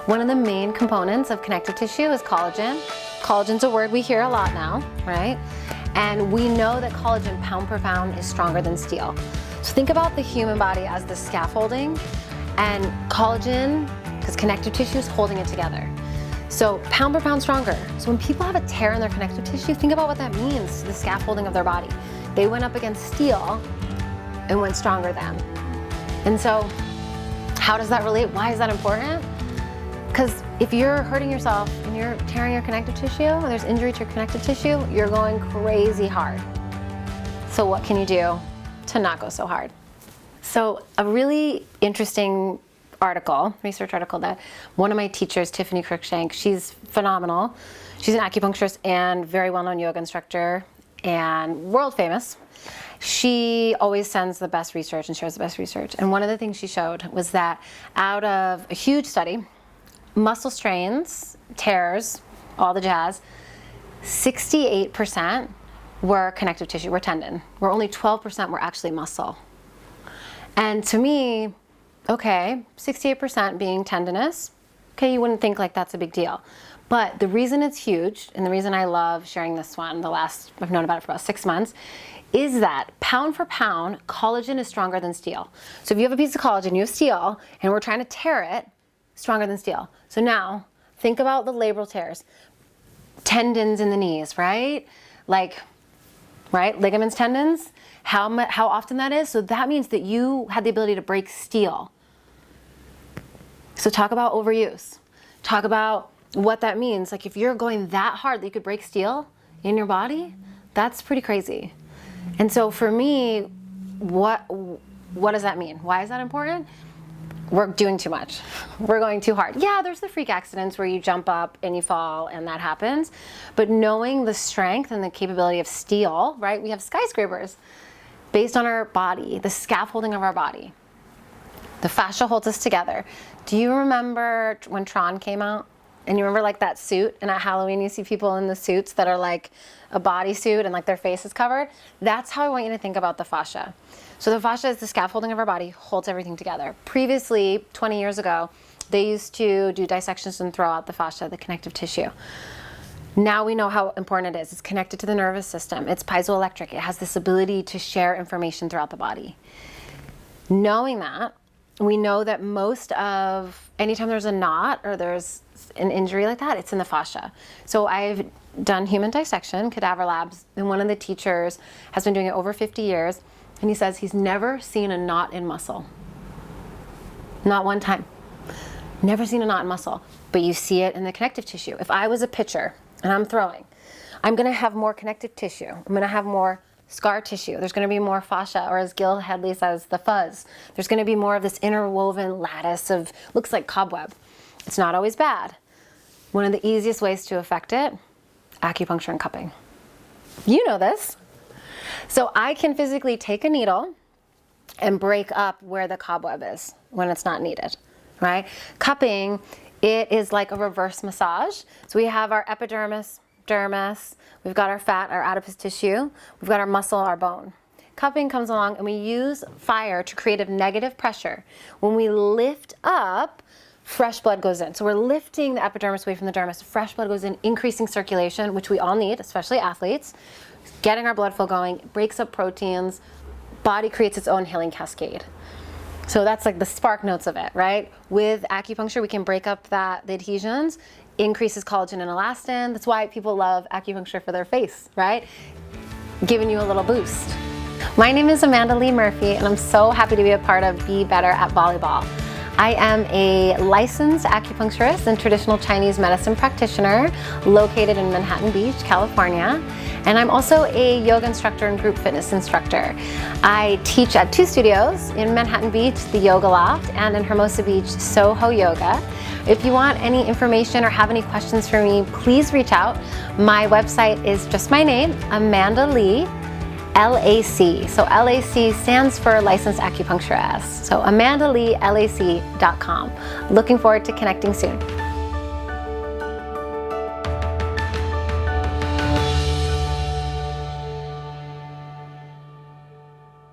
One of the main components of connective tissue is collagen. Collagen's a word we hear a lot now, right? And we know that collagen pound per pound is stronger than steel. So think about the human body as the scaffolding, and collagen, because connective tissue is holding it together. So pound per pound stronger. So when people have a tear in their connective tissue, think about what that means to the scaffolding of their body. They went up against steel and went stronger then. And so how does that relate? Why is that important? Because if you're hurting yourself and you're tearing your connective tissue, and there's injury to your connective tissue, you're going crazy hard. So what can you do to not go so hard? So a really interesting research article that one of my teachers, Tiffany Cruikshank, she's phenomenal. She's an acupuncturist and very well-known yoga instructor and world famous. She always sends the best research and shares the best research. And one of the things she showed was that out of a huge study, muscle strains, tears, all the jazz, 68% were connective tissue, were tendon, where only 12% were actually muscle. And to me, okay, 68% being tendinous, okay, you wouldn't think like that's a big deal. But the reason it's huge, and the reason I love sharing this one, I've known about it for about 6 months, is that pound for pound, collagen is stronger than steel. So if you have a piece of collagen, you have steel, and we're trying to tear it, stronger than steel. So now, think about the labral tears. Tendons in the knees, right? Right? Ligaments, tendons, how often that is. So that means that you had the ability to break steel. So talk about overuse. Talk about what that means. Like if you're going that hard that you could break steel in your body, that's pretty crazy. And so for me, what does that mean? Why is that important? We're doing too much. We're going too hard. Yeah, there's the freak accidents where you jump up and you fall and that happens. But knowing the strength and the capability of steel, right? We have skyscrapers based on our body, the scaffolding of our body. The fascia holds us together. Do you remember when Tron came out? And you remember like that suit? And at Halloween you see people in the suits that are like a bodysuit and like their face is covered. That's how I want you to think about the fascia. So the fascia is the scaffolding of our body, holds everything together. Previously, 20 years ago, they used to do dissections and throw out the fascia, the connective tissue. Now we know how important it is. It's connected to the nervous system. It's piezoelectric. It has this ability to share information throughout the body. Knowing that, we know that anytime there's a knot or there's an injury like that, it's in the fascia. So I've done human dissection, cadaver labs, and one of the teachers has been doing it over 50 years. And he says he's never seen a knot in muscle. Not one time. Never seen a knot in muscle. But you see it in the connective tissue. If I was a pitcher and I'm throwing, I'm going to have more connective tissue. I'm going to have more scar tissue. There's going to be more fascia, or as Gil Headley says, the fuzz. There's going to be more of this interwoven lattice of, looks like cobweb. It's not always bad. One of the easiest ways to affect it, acupuncture and cupping. You know this. So I can physically take a needle and break up where the cobweb is when it's not needed, right? Cupping, it is like a reverse massage. So we have our epidermis, dermis, we've got our fat, our adipose tissue, we've got our muscle, our bone. Cupping comes along and we use fire to create a negative pressure. When we lift up, fresh blood goes in. So we're lifting the epidermis away from the dermis, fresh blood goes in, increasing circulation, which we all need, especially athletes. Getting our blood flow going, breaks up proteins, body creates its own healing cascade. So that's like the spark notes of it, right? With acupuncture, we can break up the adhesions, increases collagen and elastin. That's why people love acupuncture for their face, right? Giving you a little boost. My name is Amanda Lee Murphy, and I'm so happy to be a part of Be Better at Volleyball. I am a licensed acupuncturist and traditional Chinese medicine practitioner located in Manhattan Beach, California. And I'm also a yoga instructor and group fitness instructor. I teach at 2 studios in Manhattan Beach, the Yoga Loft, and in Hermosa Beach, Soho Yoga. If you want any information or have any questions for me, please reach out. My website is just my name, Amanda Lee, LAC. So LAC stands for Licensed Acupuncturist. So AmandaLeeLAC.com. Looking forward to connecting soon.